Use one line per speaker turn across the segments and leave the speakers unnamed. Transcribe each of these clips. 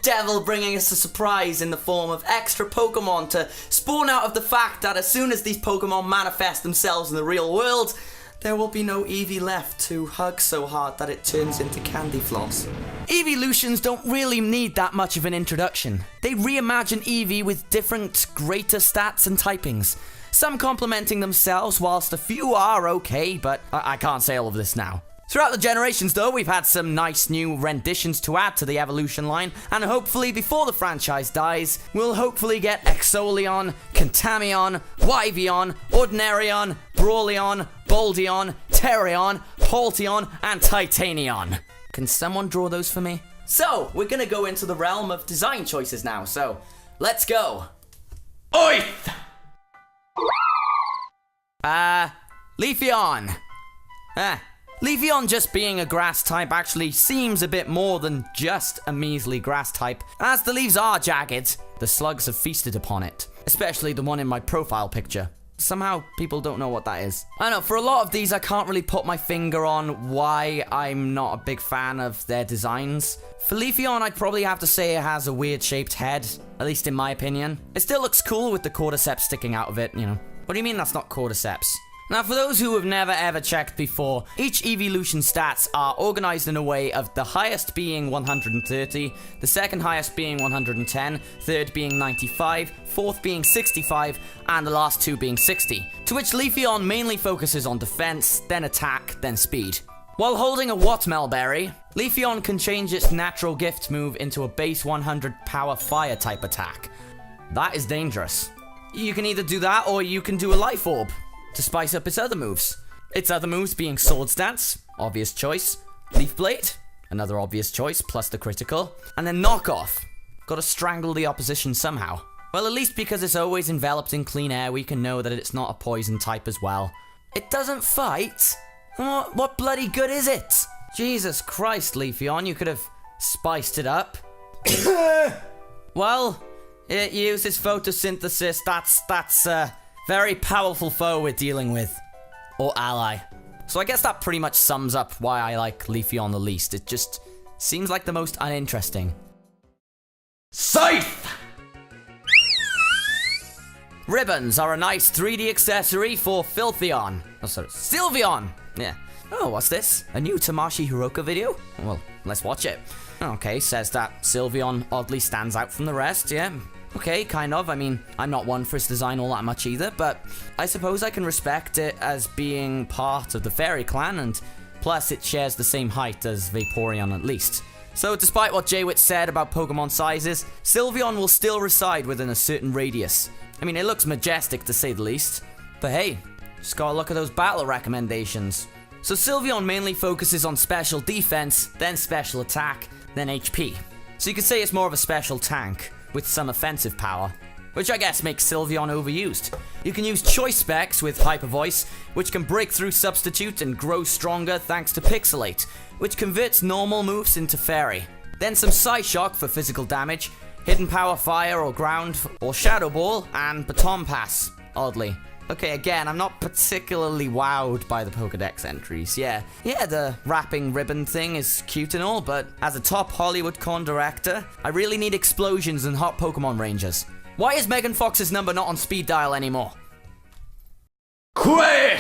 devil bringing us a surprise in the form of extra Pokemon to spawn out of the fact that as soon as these Pokemon manifest themselves in the real world, there will be no Eevee left to hug so hard that it turns into candy floss. Eeveelutions don't really need that much of an introduction. They reimagine Eevee with different, greater stats and typings. Some complementing themselves, whilst a few are okay, but I can't say all of this now. Throughout the generations though, we've had some nice new renditions to add to the evolution line, and hopefully before the franchise dies, we'll hopefully get Exolion, Cantamion, Wyveon, Ordinarion, Brawleon, Boldeon, Terreon, Jolteon, and Titanion. Can someone draw those for me? So, we're gonna go into the realm of design choices now, so let's go. Oith! Leafeon. Leafeon just being a grass type actually seems a bit more than just a measly grass type, as the leaves are jagged. The slugs have feasted upon it, especially the one in my profile picture. Somehow people don't know what that is. I know, for a lot of these I can't really put my finger on why I'm not a big fan of their designs. For Leafeon, I'd probably have to say it has a weird shaped head, at least in my opinion. It still looks cool with the cordyceps sticking out of it, you know. What do you mean that's not cordyceps? Now, for those who have never ever checked before, each Eeveelution stats are organized in a way of the highest being 130, the second highest being 110, third being 95, fourth being 65, and the last two being 60, to which Leafeon mainly focuses on defense, then attack, then speed. While holding a Wattmel Berry, Leafeon can change its natural gift move into a base 100 power fire type attack. That is dangerous. You can either do that or you can do a Life Orb to spice up its other moves. Its other moves being Swords Dance, obvious choice, Leaf Blade, another obvious choice, plus the critical, and then Knock Off. Gotta strangle the opposition somehow. Well, at least because it's always enveloped in clean air, we can know that it's not a poison type as well. It doesn't fight? What bloody good is it? Jesus Christ, Leafeon, you could have spiced it up. Well, it uses photosynthesis, that's a very powerful foe we're dealing with. Or ally. So I guess that pretty much sums up why I like Leafeon the least. It just seems like the most uninteresting. Scythe! Ribbons are a nice 3D accessory for Filtheon. Oh, sorry, Sylveon! Yeah. Oh, what's this? A new Tamashi Hiroka video? Well, let's watch it. Okay, says that Sylveon oddly stands out from the rest, yeah. Okay, kind of. I mean, I'm not one for its design all that much either, but I suppose I can respect it as being part of the Fairy Clan, and plus it shares the same height as Vaporeon at least. So despite what Jwit said about Pokemon sizes, Sylveon will still reside within a certain radius. I mean, it looks majestic to say the least. But hey, just gotta look at those battle recommendations. So Sylveon mainly focuses on special defense, then special attack, then HP. So you could say it's more of a special tank, with some offensive power, which I guess makes Sylveon overused. You can use choice specs with Hyper Voice, which can break through Substitute and grow stronger thanks to Pixelate, which converts normal moves into Fairy. Then some Psyshock for physical damage, Hidden Power Fire or Ground, or Shadow Ball, and Baton Pass, oddly. Okay, again, I'm not particularly wowed by the Pokedex entries. Yeah, the wrapping ribbon thing is cute and all, but as a top Hollywood con director, I really need explosions and hot Pokemon Rangers. Why is Megan Fox's number not on speed dial anymore? Quick!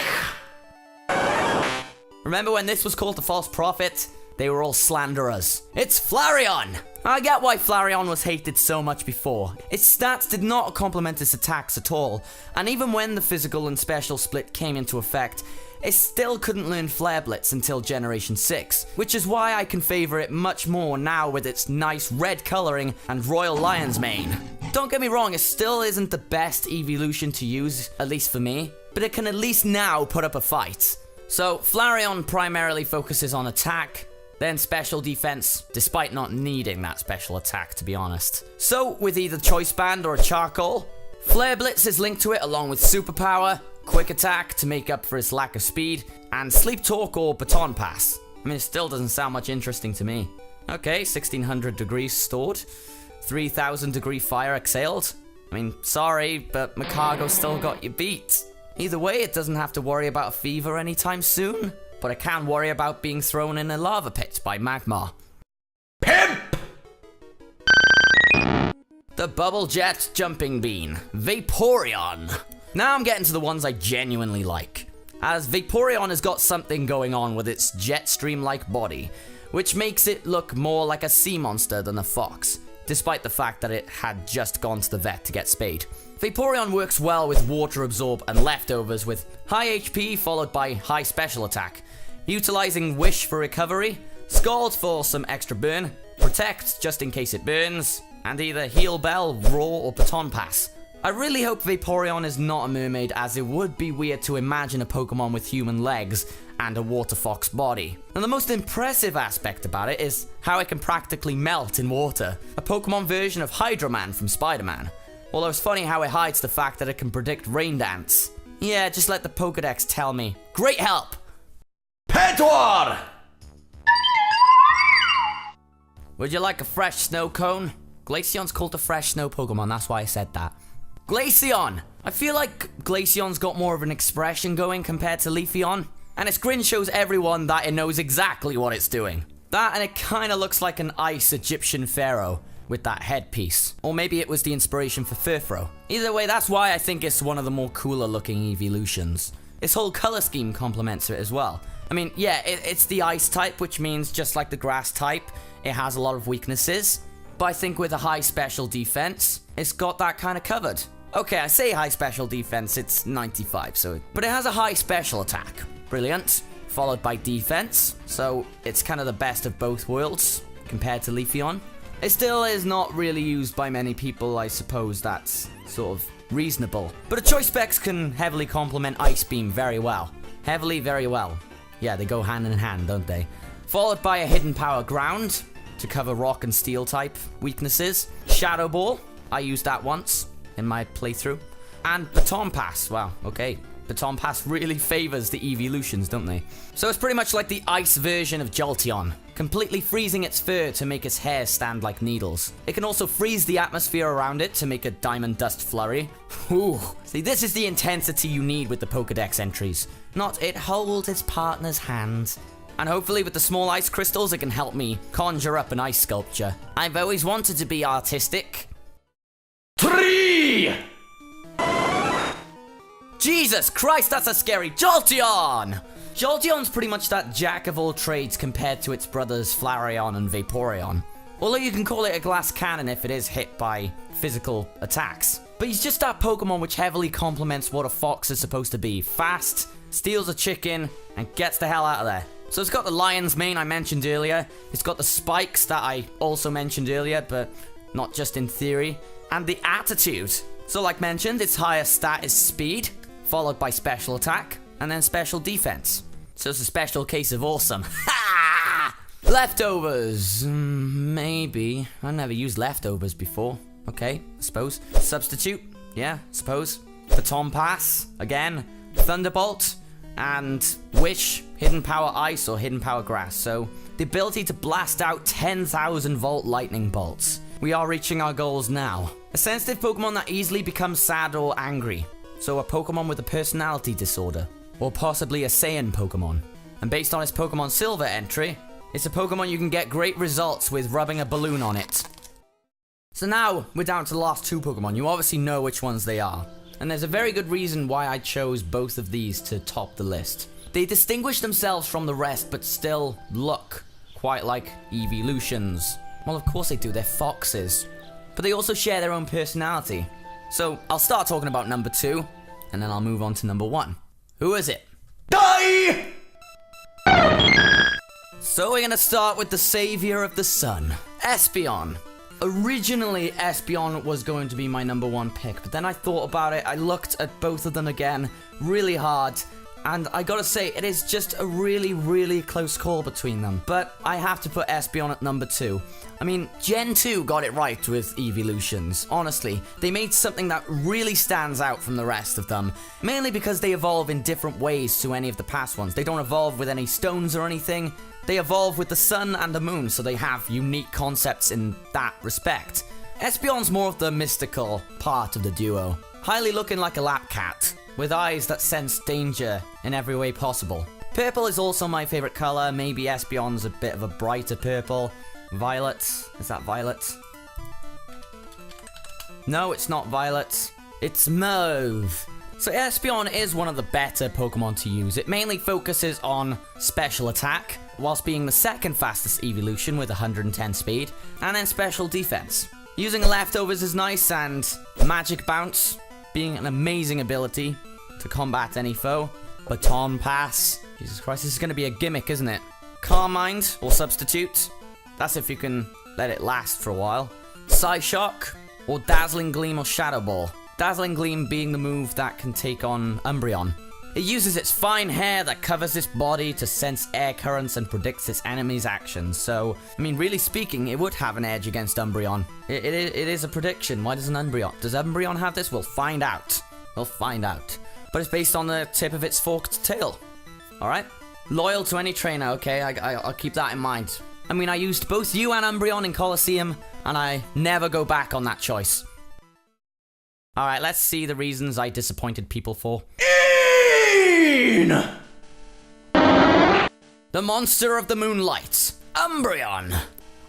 Remember when this was called the False Prophet? They were all slanderers. It's Flareon! I get why Flareon was hated so much before. Its stats did not complement its attacks at all, and even when the physical and special split came into effect, it still couldn't learn Flare Blitz until Generation 6, which is why I can favour it much more now with its nice red colouring and Royal Lion's Mane. Don't get me wrong, it still isn't the best Eeveelution to use, at least for me, but it can at least now put up a fight. So Flareon primarily focuses on attack, then special defense, despite not needing that special attack, to be honest. So, with either Choice Band or a Charcoal, Flare Blitz is linked to it along with Superpower, Quick Attack to make up for its lack of speed, and Sleep Talk or Baton Pass. I mean, it still doesn't sound much interesting to me. Okay, 1600 degrees stored, 3000 degree fire exhaled. I mean, sorry, but Macargo still got you beat. Either way, it doesn't have to worry about a fever anytime soon. But I can worry about being thrown in a lava pit by Magmar. Pimp! The Bubble Jet Jumping Bean, Vaporeon. Now I'm getting to the ones I genuinely like, as Vaporeon has got something going on with its jet stream-like body, which makes it look more like a sea monster than a fox, despite the fact that it had just gone to the vet to get spayed. Vaporeon works well with Water Absorb and Leftovers with high HP followed by high special attack, utilizing Wish for recovery, Scald for some extra burn, Protect just in case it burns, and either Heal Bell, Roar, or Baton Pass. I really hope Vaporeon is not a mermaid, as it would be weird to imagine a Pokemon with human legs and a water fox body. And the most impressive aspect about it is how it can practically melt in water, a Pokemon version of Hydro Man from Spider-Man. Although it's funny how it hides the fact that it can predict rain dance. Yeah, just let the Pokedex tell me. Great help! Pedwar! Would you like a fresh snow cone? Glaceon's called a fresh snow Pokemon, that's why I said that. Glaceon! I feel like Glaceon's got more of an expression going compared to Leafeon, and its grin shows everyone that it knows exactly what it's doing. That, and it kinda looks like an ice Egyptian pharaoh with that headpiece. Or maybe it was the inspiration for Furfro. Either way, that's why I think it's one of the more cooler looking Eeveelutions. Its whole color scheme complements it as well. I mean, yeah, it's the ice type, which means just like the grass type, it has a lot of weaknesses. But I think with a high special defense, it's got that kind of covered. Okay, I say high special defense, it's 95, but it has a high special attack. Brilliant. Followed by defense, so it's kind of the best of both worlds compared to Leafeon. It still is not really used by many people, I suppose that's sort of reasonable. But a choice specs can heavily complement Ice Beam very well. Heavily, very well. Yeah, they go hand in hand, don't they? Followed by a Hidden Power Ground to cover rock and steel type weaknesses. Shadow Ball, I used that once in my playthrough. And Baton Pass, wow, okay. Baton Pass really favors the Eeveelutions, don't they? So it's pretty much like the ice version of Jolteon, completely freezing its fur to make its hair stand like needles. It can also freeze the atmosphere around it to make a diamond dust flurry. Ooh, see, this is the intensity you need with the Pokedex entries. Not it holds its partner's hand. And hopefully with the small ice crystals, it can help me conjure up an ice sculpture. I've always wanted to be artistic. 3! Jesus Christ, that's a scary Jolteon! Jolteon's pretty much that jack of all trades compared to its brothers Flareon and Vaporeon. Although you can call it a glass cannon if it is hit by physical attacks. But he's just that Pokemon which heavily complements what a fox is supposed to be. Fast, steals a chicken, and gets the hell out of there. So it's got the lion's mane I mentioned earlier. It's got the spikes that I also mentioned earlier, but not just in theory. And the attitude. So like mentioned, its highest stat is speed, followed by special attack, and then special defense. So it's a special case of awesome. Ha! Leftovers. Maybe. I've never used leftovers before. Okay, I suppose. Substitute. Yeah, suppose. Baton Pass. Again. Thunderbolt. And Wish, Hidden Power Ice, or Hidden Power Grass. So the ability to blast out 10,000 volt lightning bolts. We are reaching our goals now. A sensitive Pokemon that easily becomes sad or angry. So a Pokemon with a personality disorder. Or possibly a Saiyan Pokemon. And based on its Pokemon Silver entry, it's a Pokemon you can get great results with rubbing a balloon on it. So now, we're down to the last two Pokemon. You obviously know which ones they are. And there's a very good reason why I chose both of these to top the list. They distinguish themselves from the rest, but still look quite like Eeveelutions. Well, of course they do, they're foxes. But they also share their own personality. So, I'll start talking about number 2, and then I'll move on to number 1. Who is it? Die! So we're gonna start with the savior of the sun, Espeon. Originally, Espeon was going to be my number 1 pick, but then I thought about it, I looked at both of them again really hard, and I gotta say, it is just a really, really close call between them. But I have to put Espeon at number 2. I mean, Gen 2 got it right with Eeveelutions, honestly. They made something that really stands out from the rest of them, mainly because they evolve in different ways to any of the past ones. They don't evolve with any stones or anything. They evolve with the sun and the moon, so they have unique concepts in that respect. Espeon's more of the mystical part of the duo, highly looking like a lap cat, with eyes that sense danger in every way possible. Purple is also my favorite color. Maybe Espeon's a bit of a brighter purple. Violet, is that violet? No, it's not Violet. It's Mauve. So Espeon is one of the better Pokemon to use. It mainly focuses on special attack, whilst being the second fastest evolution with 110 speed, and then special defense. Using leftovers is nice, and Magic Bounce being an amazing ability to combat any foe. Baton Pass. Jesus Christ, this is going to be a gimmick, isn't it? Calm Mind, or Substitute. That's if you can let it last for a while. Psyshock, or Dazzling Gleam or Shadow Ball. Dazzling Gleam being the move that can take on Umbreon. It uses its fine hair that covers its body to sense air currents and predicts its enemy's actions. So, I mean, really speaking, it would have an edge against Umbreon. It is a prediction. Why does Does Umbreon have this? We'll find out. We'll find out. But it's based on the tip of its forked tail. Alright? Loyal to any trainer, okay? I'll keep that in mind. I mean, I used both you and Umbreon in Colosseum, and I never go back on that choice. Alright, let's see the reasons I disappointed people for. The monster of the moonlight, Umbreon.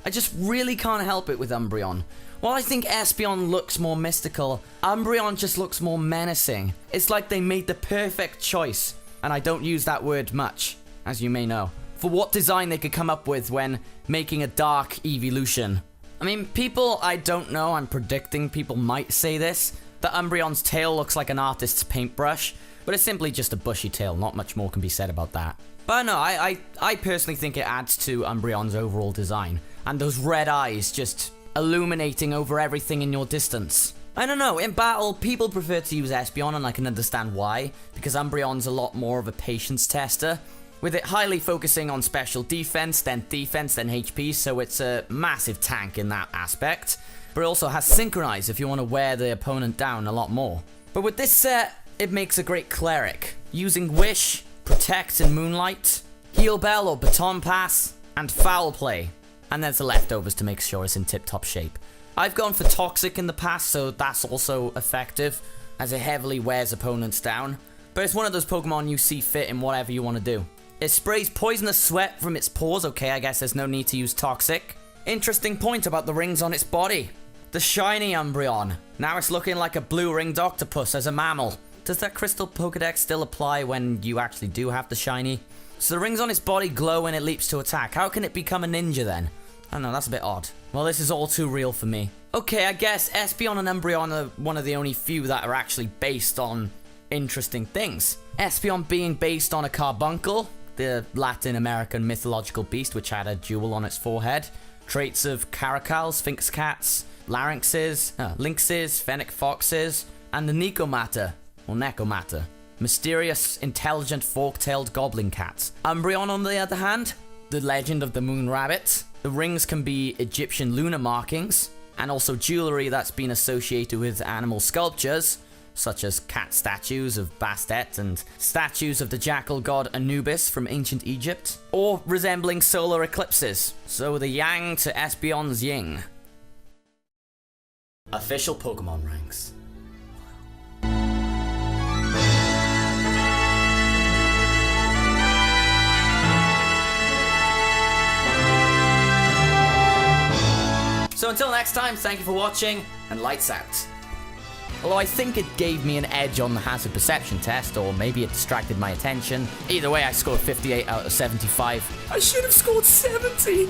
I just really can't help it with Umbreon. While I think Espeon looks more mystical, Umbreon just looks more menacing. It's like they made the perfect choice, and I don't use that word much, as you may know, for what design they could come up with when making a dark evolution. I mean, people I don't know, I'm predicting people might say this, that Umbreon's tail looks like an artist's paintbrush, but it's simply just a bushy tail, not much more can be said about that. But no, I personally think it adds to Umbreon's overall design, and those red eyes just illuminating over everything in your distance. I don't know, in battle, people prefer to use Espeon, and I can understand why, because Umbreon's a lot more of a patience tester, with it highly focusing on special defense, then HP, so it's a massive tank in that aspect. But it also has Synchronize if you want to wear the opponent down a lot more. But with this set, it makes a great cleric, using Wish, Protect and Moonlight, Heal Bell or Baton Pass, and Foul Play. And there's the leftovers to make sure it's in tip-top shape. I've gone for Toxic in the past, so that's also effective, as it heavily wears opponents down. But it's one of those Pokemon you see fit in whatever you want to do. It sprays poisonous sweat from its pores, okay, I guess there's no need to use Toxic. Interesting point about the rings on its body. The shiny Umbreon. Now it's looking like a blue ringed octopus as a mammal. Does that crystal Pokedex still apply when you actually do have the shiny? So the rings on its body glow when it leaps to attack. How can it become a ninja then? I don't know, that's a bit odd. Well, this is all too real for me. Okay, I guess Espeon and Umbreon are one of the only few that are actually based on interesting things. Espeon being based on a carbuncle, the Latin American mythological beast which had a jewel on its forehead. Traits of Caracal, Sphinx Cats, Larynxes, Lynxes, Fennec Foxes, and the Nicomatter, or Necomatter. Mysterious, intelligent, fork-tailed goblin cats. Umbreon, on the other hand, the legend of the moon rabbit. The rings can be Egyptian lunar markings, and also jewelry that's been associated with animal sculptures, such as cat statues of Bastet and statues of the jackal god Anubis from ancient Egypt, or resembling solar eclipses. So the yang to Espeon's yin. Official Pokemon ranks. So until next time, thank you for watching, and lights out. Although I think it gave me an edge on the hazard perception test, or maybe it distracted my attention. Either way, I scored 58 out of 75. I should have scored 70!